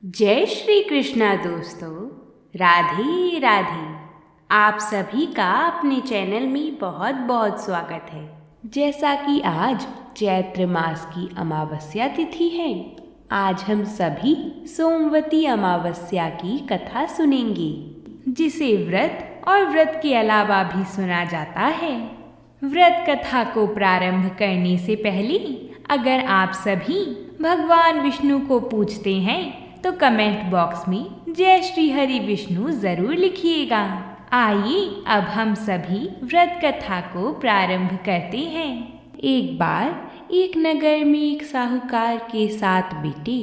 जय श्री कृष्णा दोस्तों। राधे राधे। आप सभी का अपने चैनल में बहुत बहुत स्वागत है। जैसा कि आज चैत्र मास की अमावस्या तिथि है, आज हम सभी सोमवती अमावस्या की कथा सुनेंगे, जिसे व्रत और व्रत के अलावा भी सुना जाता है। व्रत कथा को प्रारंभ करने से पहले अगर आप सभी भगवान विष्णु को पूजते हैं तो कमेंट बॉक्स में जय श्री हरि विष्णु जरूर लिखिएगा। आइए अब हम सभी व्रत कथा को प्रारंभ करते हैं। एक बार एक नगर में एक साहूकार के 7 बेटे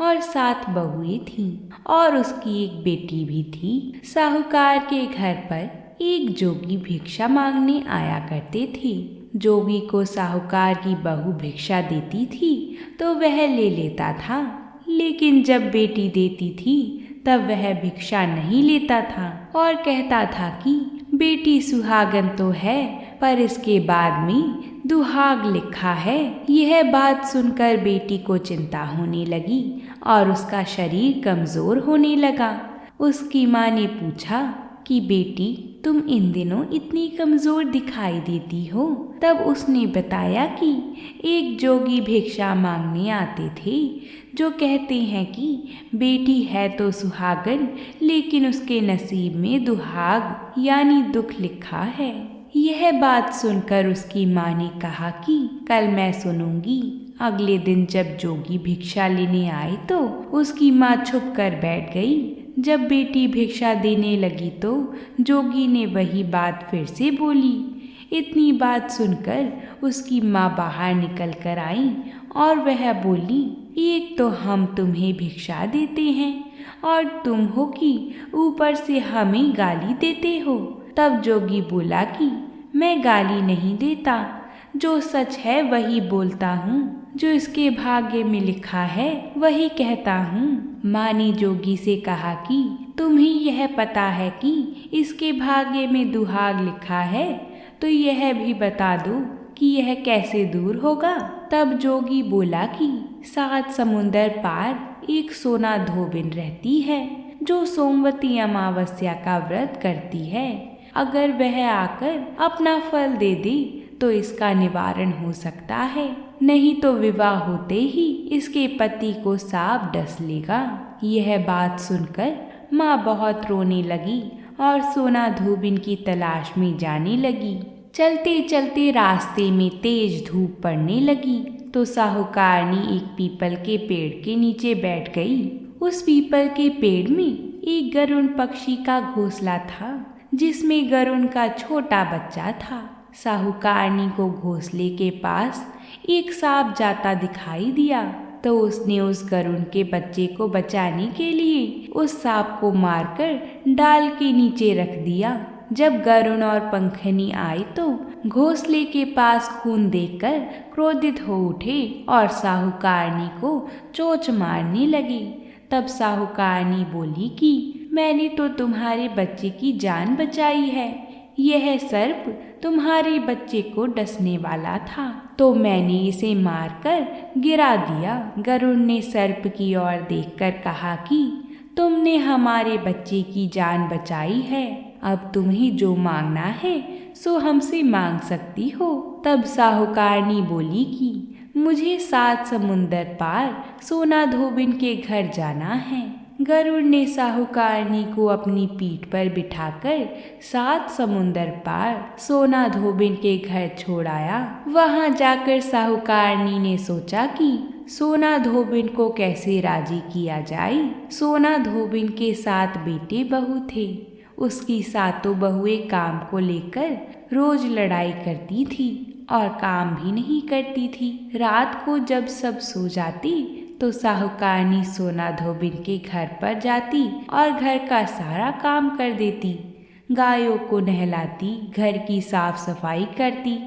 और 7 बहुएं थीं और उसकी एक बेटी भी थी। साहूकार के घर पर एक जोगी भिक्षा मांगने आया करते थे। जोगी को साहूकार की बहू भिक्षा देती थी तो वह ले लेता था, लेकिन जब बेटी देती थी तब वह भिक्षा नहीं लेता था और कहता था कि बेटी सुहागन तो है पर इसके बाद में दुहाग लिखा है। यह बात सुनकर बेटी को चिंता होने लगी और उसका शरीर कमजोर होने लगा। उसकी माँ ने पूछा कि बेटी तुम इन दिनों इतनी कमजोर दिखाई देती हो। तब उसने बताया कि एक जोगी भिक्षा मांगने आते थे जो कहते हैं कि बेटी है तो सुहागन, लेकिन उसके नसीब में दुहाग यानी दुख लिखा है। यह बात सुनकर उसकी माँ ने कहा कि कल मैं सुनूंगी। अगले दिन जब जोगी भिक्षा लेने आए तो उसकी माँ छुप कर बैठ गई। जब बेटी भिक्षा देने लगी तो जोगी ने वही बात फिर से बोली। इतनी बात सुनकर उसकी माँ बाहर निकल कर आई और वह बोली, एक तो हम तुम्हें भिक्षा देते हैं और तुम हो कि ऊपर से हमें गाली देते हो। तब जोगी बोला कि मैं गाली नहीं देता, जो सच है वही बोलता हूँ, जो इसके भाग्य में लिखा है वही कहता हूँ। माँ ने जोगी से कहा कि तुम्हें यह पता है कि इसके भाग्य में दुहाग लिखा है, तो यह भी बता दो कि यह कैसे दूर होगा। तब जोगी बोला कि 7 समुंदर पार एक सोना धोबिन रहती है जो सोमवती अमावस्या का व्रत करती है। अगर वह आकर अपना फल दे दे तो इसका निवारण हो सकता है, नहीं तो विवाह होते ही इसके पति को सांप डस लेगा। यह बात सुनकर माँ बहुत रोने लगी और सोना धोबिन की तलाश में जाने लगी। चलते चलते रास्ते में तेज धूप पड़ने लगी तो साहूकारनी एक पीपल के पेड़ के नीचे बैठ गई। उस पीपल के पेड़ में एक गरुड़ पक्षी का घोंसला था जिसमें गरुड़ का छोटा बच्चा था। साहूकारनी को घोंसले के पास एक सांप जाता दिखाई दिया तो उसने उस गरुड़ के बच्चे को बचाने के लिए उस सांप को मारकर डाल के नीचे रख दिया। जब गरुड़ और पंखनी आई तो घोंसले के पास खून देखकर क्रोधित हो उठे और साहूकारनी को चोंच मारने लगे। तब साहूकारनी बोली कि मैंने तो तुम्हारे बच्चे की जान बचाई है, यह सर्प तुम्हारे बच्चे को डसने वाला था तो मैंने इसे मारकर गिरा दिया। गरुड़ ने सर्प की ओर देखकर कहा कि तुमने हमारे बच्चे की जान बचाई है, अब तुम्हें जो मांगना है सो हमसे मांग सकती हो। तब साहूकारनी बोली कि मुझे 7 समुंदर पार सोना धोबिन के घर जाना है। गरुड़ ने साहूकारनी को अपनी पीठ पर बिठाकर 7 समुंदर पार सोना धोबिन के घर छोड़ाया। वहां जाकर साहूकारनी ने सोचा कि सोना धोबिन को कैसे राजी किया जाए। सोना धोबिन के 7 बेटे बहू थे। उसकी 7 बहुएं काम को लेकर रोज लड़ाई करती थी और काम भी नहीं करती थी। रात को जब सब सो जाती तो साहूकारनी सोना धोबिन के घर पर जाती और घर का सारा काम कर देती। गायों को नहलाती, घर की साफ सफाई करती,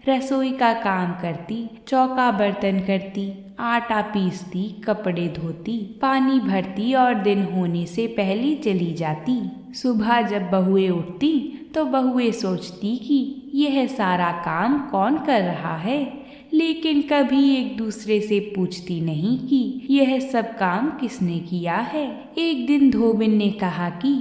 रसोई का काम करती, चौका बर्तन करती, आटा पीसती, कपड़े धोती, पानी भरती और दिन होने से पहले चली जाती। सुबह जब बहुएं उठती तो बहुएं सोचती कि यह सारा काम कौन कर रहा है, लेकिन कभी एक दूसरे से पूछती नहीं कि यह सब काम किसने किया है। एक दिन धोबिन ने कहा कि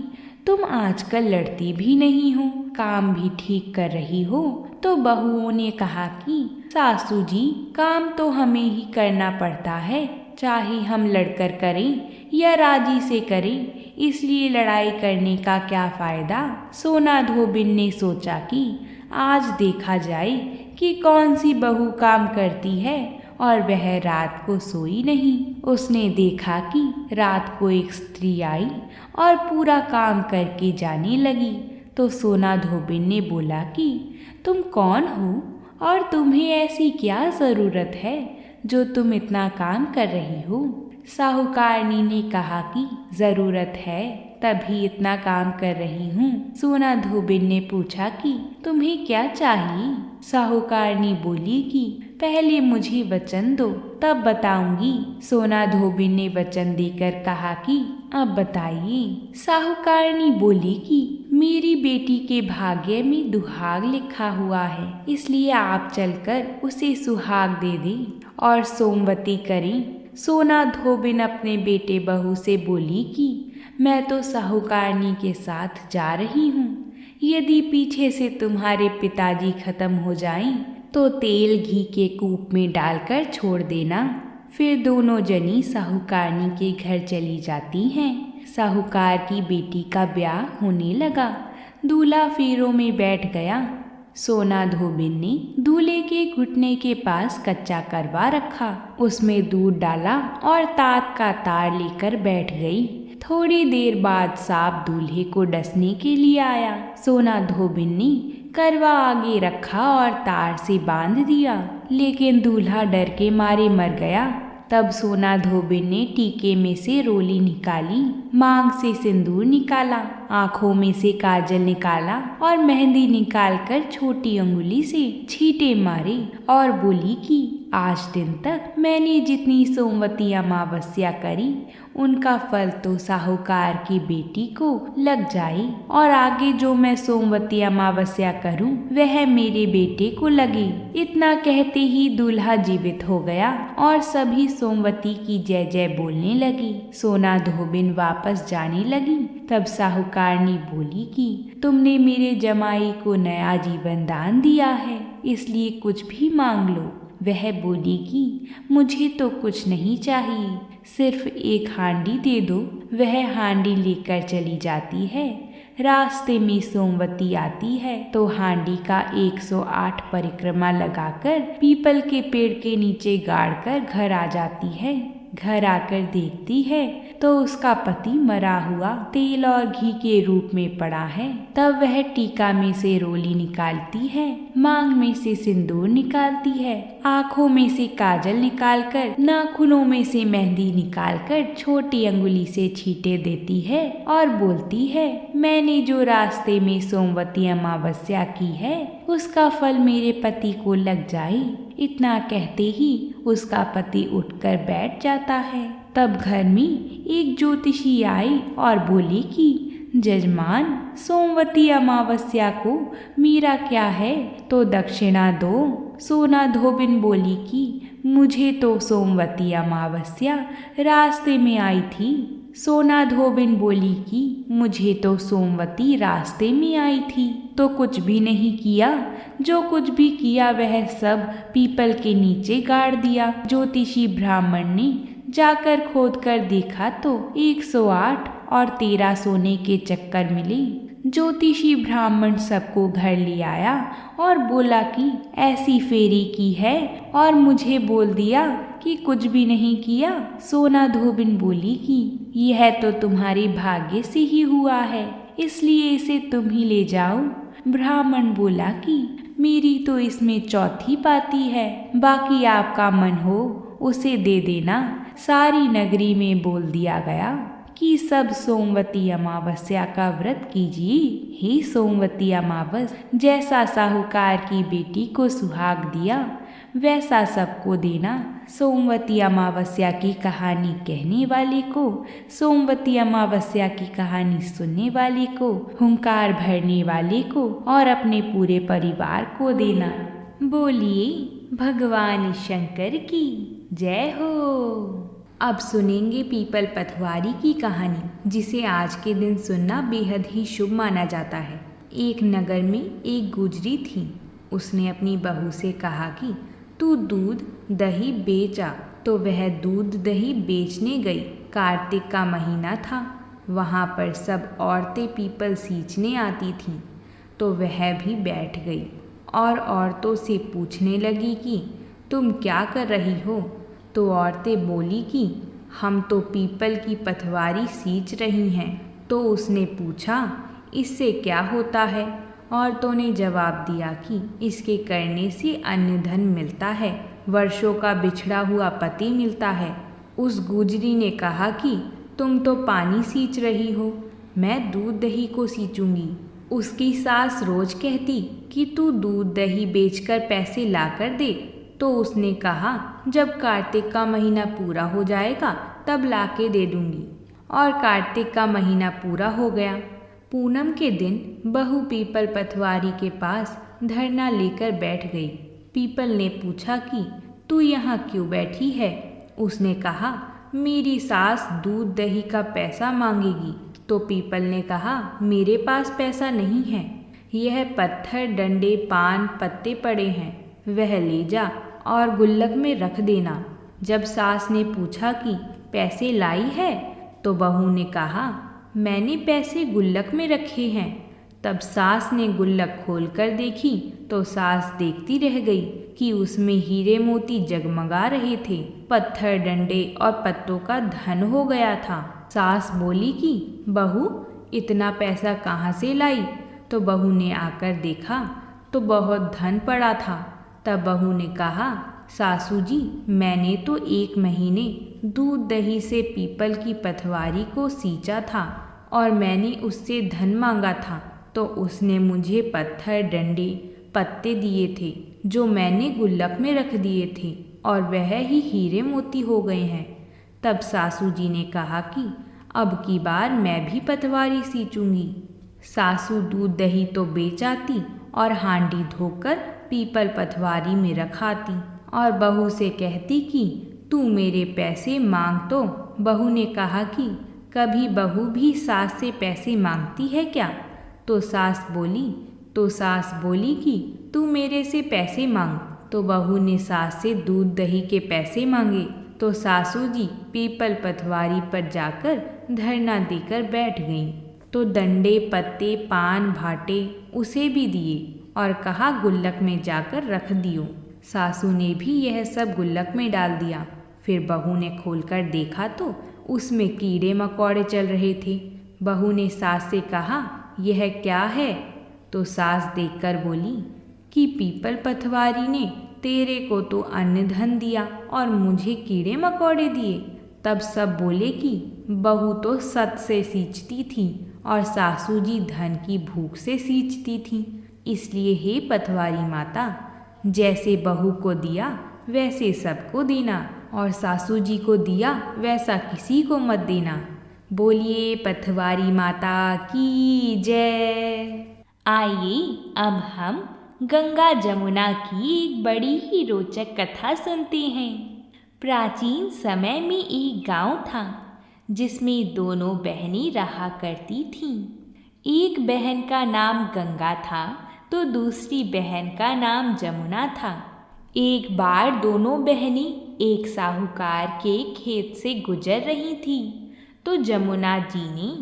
तुम आजकल लड़ती भी नहीं हो, काम भी ठीक कर रही हो। तो बहुओं ने कहा कि सासू जी, काम तो हमें ही करना पड़ता है, चाहे हम लड़कर करें या राजी से करें, इसलिए लड़ाई करने का क्या फायदा। सोना धोबिन ने सोचा कि आज देखा जाए कि कौन सी बहू काम करती है और वह रात को सोई नहीं। उसने देखा कि रात को एक स्त्री आई और पूरा काम करके जाने लगी। तो सोना धोबिन ने बोला कि तुम कौन हो और तुम्हें ऐसी क्या ज़रूरत है जो तुम इतना काम कर रही हो। साहूकारनी ने कहा कि ज़रूरत है तभी इतना काम कर रही हूँ। सोना धोबिन ने पूछा कि तुम्हें क्या चाहिए। साहूकारनी बोली कि पहले मुझे वचन दो तब बताऊंगी। सोना धोबिन ने वचन देकर कहा कि अब बताइए। साहूकारनी बोली कि मेरी बेटी के भाग्य में दुहाग लिखा हुआ है, इसलिए आप चलकर उसे सुहाग दे दें और सोमवती करें। सोना धोबिन अपने बेटे बहू से बोली कि मैं तो साहूकारनी के साथ जा रही हूँ। यदि पीछे से तुम्हारे पिताजी खत्म हो जाएं, तो तेल घी के कूप में डालकर छोड़ देना। फिर दोनों जनी साहूकारनी के घर चली जाती हैं। साहूकार की बेटी का ब्याह होने लगा। दूल्हा फेरों में बैठ गया। सोना धोबिन ने दूल्हे के घुटने के पास कच्चा करवा रखा, उसमें दूध डाला और तात का तार लेकर बैठ गई। थोड़ी देर बाद सांप दूल्हे को डसने के लिए आया। सोना धोबिन ने करवा आगे रखा और तार से बांध दिया, लेकिन दूल्हा डर के मारे मर गया। तब सोना धोबिन ने टीके में से रोली निकाली, मांग से सिंदूर निकाला, आँखों में से काजल निकाला और मेहंदी निकालकर छोटी अंगुली से छींटे मारे और बोली कि आज दिन तक मैंने जितनी सोमवती अमावस्या करी उनका फल तो साहूकार की बेटी को लग जाए, और आगे जो मैं सोमवती अमावस्या करूं वह मेरे बेटे को लगे। इतना कहते ही दूल्हा जीवित हो गया और सभी सोमवती की जय जय बोलने लगी। सोना धोबिन वापस जाने लगी। तब साहूकारनी बोली कि तुमने मेरे जमाई को नया जीवन दान दिया है, इसलिए कुछ भी मांग लो। वह बोली कि मुझे तो कुछ नहीं चाहिए, सिर्फ एक हांडी दे दो। वह हांडी लेकर चली जाती है। रास्ते में सोमवती आती है तो हांडी का 108 परिक्रमा लगाकर पीपल के पेड़ के नीचे गाड़कर घर आ जाती है। घर आकर देखती है तो उसका पति मरा हुआ तेल और घी के रूप में पड़ा है। तब वह टीका में से रोली निकालती है, मांग में से सिंदूर निकालती है, आँखों में से काजल निकालकर, नाखूनों में से मेहंदी निकालकर छोटी अंगुली से छींटे देती है और बोलती है, मैंने जो रास्ते में सोमवती अमावस्या की है उसका फल मेरे पति को लग जाए। इतना कहते ही उसका पति उठकर बैठ जाता है। तब घर में एक ज्योतिषी आई और बोली कि जजमान, सोमवती अमावस्या को मेरा क्या है तो दक्षिणा दो। सोना धोबिन बोली कि मुझे तो सोमवती अमावस्या रास्ते में आई थी। सोना धोबिन बोली कि मुझे तो सोमवती रास्ते में आई थी तो कुछ भी नहीं किया, जो कुछ भी किया वह सब पीपल के नीचे गाड़ दिया। ज्योतिषी ब्राह्मण ने जाकर खोद कर देखा तो 108 और 13 सोने के चक्कर मिले। ज्योतिषी ब्राह्मण सबको घर ले आया और बोला कि ऐसी फेरी की है और मुझे बोल दिया कि कुछ भी नहीं किया। सोना धोबिन बोली कि यह तो तुम्हारे भाग्य से ही हुआ है, इसलिए इसे तुम ही ले जाओ। ब्राह्मण बोला कि मेरी तो इसमें चौथी पाती है, बाकी आपका मन हो उसे दे देना। सारी नगरी में बोल दिया गया कि सब सोमवती अमावस्या का व्रत कीजिए। हे सोमवती अमावस, जैसा साहूकार की बेटी को सुहाग दिया वैसा सबको देना। सोमवती अमावस्या की कहानी कहने वाले को, सोमवती अमावस्या की कहानी सुनने वाले को, हुंकार भरने वाले को और अपने पूरे परिवार को देना। बोलिए भगवान शंकर की जय हो। अब सुनेंगे पीपल पथवारी की कहानी, जिसे आज के दिन सुनना बेहद ही शुभ माना जाता है। एक नगर में एक गुजरी थी। उसने अपनी बहू से कहा कि तू दूध दही बेच आ। तो वह दूध दही बेचने गई। कार्तिक का महीना था। वहाँ पर सब औरतें पीपल सींचने आती थीं। तो वह भी बैठ गई और औरतों से पूछने लगी कि तुम क्या कर रही हो। तो औरतें बोली कि हम तो पीपल की पथवारी सींच रही हैं। तो उसने पूछा, इससे क्या होता है। औरतों ने जवाब दिया कि इसके करने से अन्न धन मिलता है, वर्षों का बिछड़ा हुआ पति मिलता है। उस गुजरी ने कहा कि तुम तो पानी सींच रही हो, मैं दूध दही को सींचूंगी। उसकी सास रोज कहती कि तू दूध दही बेचकर पैसे ला कर दे। तो उसने कहा, जब कार्तिक का महीना पूरा हो जाएगा तब ला के दे दूंगी। और कार्तिक का महीना पूरा हो गया। पूनम के दिन बहू पीपल पथवारी के पास धरना लेकर बैठ गई। पीपल ने पूछा कि तू यहाँ क्यों बैठी है। उसने कहा, मेरी सास दूध दही का पैसा मांगेगी। तो पीपल ने कहा, मेरे पास पैसा नहीं है, यह पत्थर डंडे पान पत्ते पड़े हैं, वह ले जा और गुल्लक में रख देना। जब सास ने पूछा कि पैसे लाई है, तो बहू ने कहा, मैंने पैसे गुल्लक में रखे हैं। तब सास ने गुल्लक खोलकर देखी तो सास देखती रह गई कि उसमें हीरे मोती जगमगा रहे थे। पत्थर डंडे और पत्तों का धन हो गया था। सास बोली कि बहू, इतना पैसा कहाँ से लाई। तो बहू ने आकर देखा तो बहुत धन पड़ा था। तब बहू ने कहा, सासू जी, मैंने तो 1 महीने दूध दही से पीपल की पथवारी को सींचा था और मैंने उससे धन मांगा था। तो उसने मुझे पत्थर डंडे पत्ते दिए थे जो मैंने गुल्लक में रख दिए थे और वह ही हीरे मोती हो गए हैं। तब सासू जी ने कहा कि अब की बार मैं भी पथवारी सींचूंगी। सासू दूध दही तो बेच आती और हांडी धोकर पीपल पथवारी में रखाती और बहू से कहती कि तू मेरे पैसे मांग। तो बहू ने कहा कि कभी बहू भी सास से पैसे मांगती है क्या। तो सास बोली कि तू मेरे से पैसे मांग। तो बहू ने सास से दूध दही के पैसे मांगे। तो सासू जी पीपल पथवारी पर जाकर धरना देकर बैठ गईं। तो डंडे पत्ते पान भाटे उसे भी दिए और कहा, गुल्लक में जाकर रख दियो। सासू ने भी यह सब गुल्लक में डाल दिया। फिर बहू ने खोलकर देखा तो उसमें कीड़े मकोड़े चल रहे थे। बहू ने सास से कहा, यह क्या है। तो सास देखकर बोली कि पीपल पथवारी ने तेरे को तो अन्न धन दिया और मुझे कीड़े मकोड़े दिए। तब सब बोले कि बहू तो सत से सींचती थी और सासू जी धन की भूख से सींचती थी। इसलिए हे पथवारी माता, जैसे बहू को दिया वैसे सबको देना और सासू जी को दिया वैसा किसी को मत देना। बोलिए पथवारी माता की जय। आइए अब हम गंगा जमुना की एक बड़ी ही रोचक कथा सुनते हैं। प्राचीन समय में एक गांव था जिसमें दोनों बहनें रहा करती थीं। एक बहन का नाम गंगा था तो दूसरी बहन का नाम जमुना था। एक बार दोनों बहनें एक साहूकार के खेत से गुजर रही थीं तो जमुना जी ने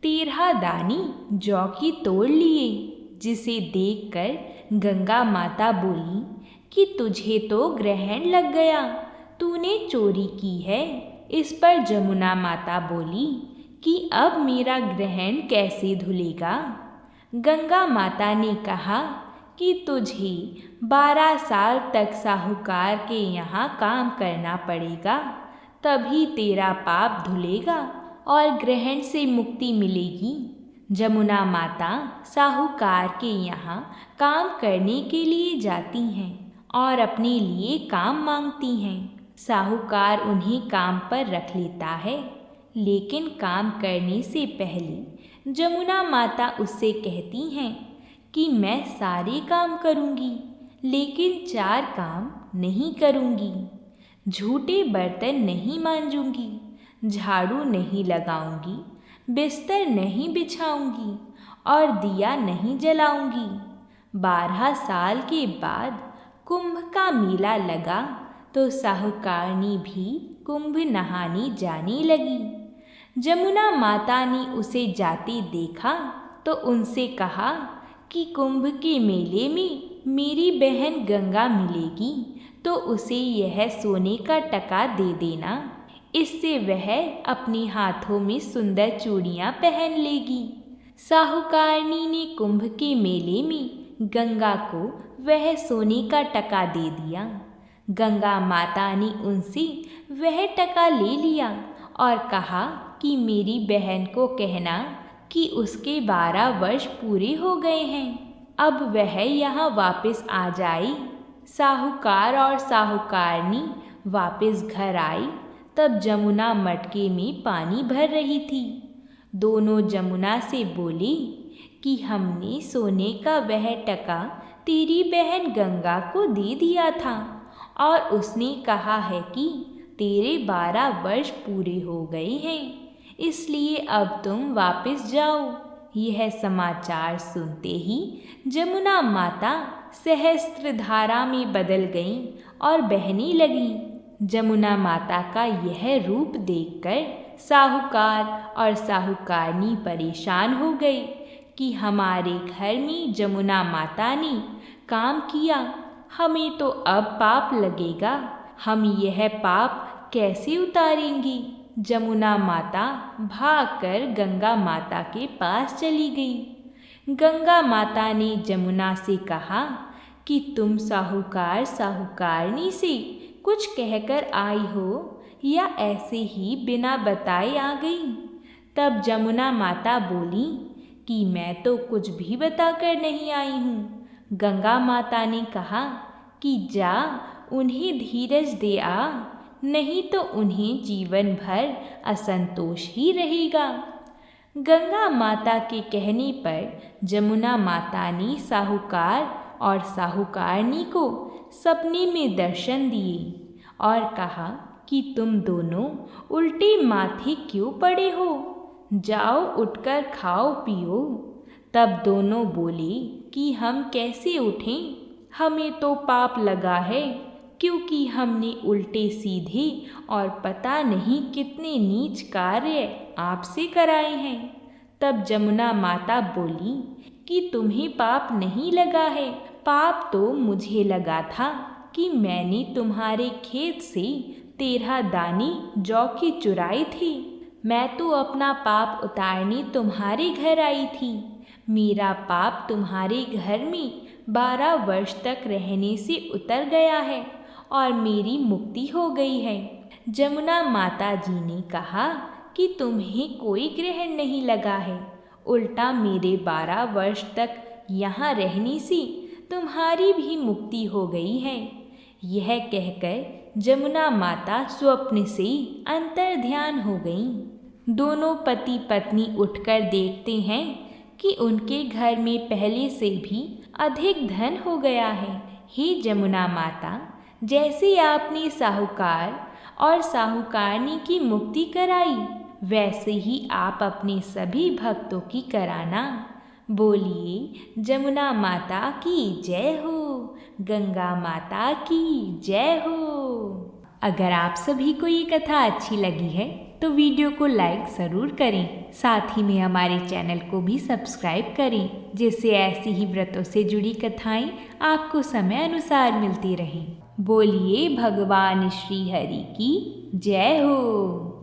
13 दाने जौ की तोड़ लिए, जिसे देखकर गंगा माता बोली कि तुझे तो ग्रहण लग गया, तूने चोरी की है। इस पर जमुना माता बोली कि अब मेरा ग्रहण कैसे धुलेगा। गंगा माता ने कहा कि तुझे 12 साल तक साहूकार के यहाँ काम करना पड़ेगा, तभी तेरा पाप धुलेगा और ग्रहण से मुक्ति मिलेगी। जमुना माता साहूकार के यहाँ काम करने के लिए जाती हैं और अपने लिए काम मांगती हैं। साहूकार उन्हें काम पर रख लेता है, लेकिन काम करने से पहले जमुना माता उससे कहती हैं कि मैं सारे काम करूँगी, लेकिन 4 काम नहीं करूँगी, झूठे बर्तन नहीं मांजूंगी, झाड़ू नहीं लगाऊंगी, बिस्तर नहीं बिछाऊंगी और दिया नहीं जलाऊंगी। 12 साल के बाद कुंभ का मेला लगा तो साहूकारनी भी कुंभ नहाने जाने लगी। जमुना माता ने उसे जाते देखा तो उनसे कहा कि कुंभ के मेले में मेरी बहन गंगा मिलेगी तो उसे यह सोने का टका दे देना, इससे वह अपने हाथों में सुंदर चूड़ियाँ पहन लेगी। साहूकारनी ने कुंभ के मेले में गंगा को वह सोने का टका दे दिया। गंगा माता ने उनसे वह टका ले लिया और कहा कि मेरी बहन को कहना कि उसके 12 वर्ष पूरे हो गए हैं, अब वह यहाँ वापस आ जाए। साहूकार और साहूकारनी वापस घर आई तब जमुना मटके में पानी भर रही थी। दोनों जमुना से बोली कि हमने सोने का वह टका तेरी बहन गंगा को दे दिया था और उसने कहा है कि तेरे 12 वर्ष पूरे हो गए हैं, इसलिए अब तुम वापस जाओ। यह समाचार सुनते ही जमुना माता सहस्त्रधारा में बदल गईं और बहने लगीं। जमुना माता का यह रूप देखकर साहूकार और साहूकारनी परेशान हो गए कि हमारे घर में जमुना माता ने काम किया, हमें तो अब पाप लगेगा, हम यह पाप कैसे उतारेंगी। जमुना माता भागकर गंगा माता के पास चली गई। गंगा माता ने जमुना से कहा कि तुम साहूकार साहूकारनी से कुछ कहकर आई हो या ऐसे ही बिना बताए आ गई। तब जमुना माता बोली कि मैं तो कुछ भी बताकर नहीं आई हूँ। गंगा माता ने कहा कि जा उन्हें धीरज दे आ, नहीं तो उन्हें जीवन भर असंतोष ही रहेगा। गंगा माता के कहने पर जमुना माता ने साहूकार और साहूकारनी को सपने में दर्शन दिए और कहा कि तुम दोनों उल्टे माथे क्यों पड़े हो, जाओ उठकर खाओ पियो। तब दोनों बोले कि हम कैसे उठें, हमें तो पाप लगा है क्योंकि हमने उल्टे सीधे और पता नहीं कितने नीच कार्य आपसे कराए हैं। तब जमुना माता बोली कि तुम्हें पाप नहीं लगा है, पाप तो मुझे लगा था कि मैंने तुम्हारे खेत से 13 दाने जौ की चुराई थी। मैं तो अपना पाप उतारने तुम्हारे घर आई थी। मेरा पाप तुम्हारे घर में 12 वर्ष तक रहने से उतर गया है और मेरी मुक्ति हो गई है। जमुना माता जी ने कहा कि तुम्हें कोई ग्रहण नहीं लगा है, उल्टा मेरे 12 वर्ष तक यहाँ रहने से तुम्हारी भी मुक्ति हो गई है। यह कहकर जमुना माता स्वप्न से अंतर्ध्यान हो गईं। दोनों पति पत्नी उठकर देखते हैं कि उनके घर में पहले से भी अधिक धन हो गया है। हे जमुना माता, जैसे आपने साहूकार और साहूकारनी की मुक्ति कराई, वैसे ही आप अपने सभी भक्तों की कराना। बोलिए जमुना माता की जय हो, गंगा माता की जय हो। अगर आप सभी को ये कथा अच्छी लगी है तो वीडियो को लाइक ज़रूर करें, साथ ही में हमारे चैनल को भी सब्सक्राइब करें, जिससे ऐसी ही व्रतों से जुड़ी कथाएं आपको समय अनुसार मिलती रहें। बोलिए भगवान श्री हरि की जय हो।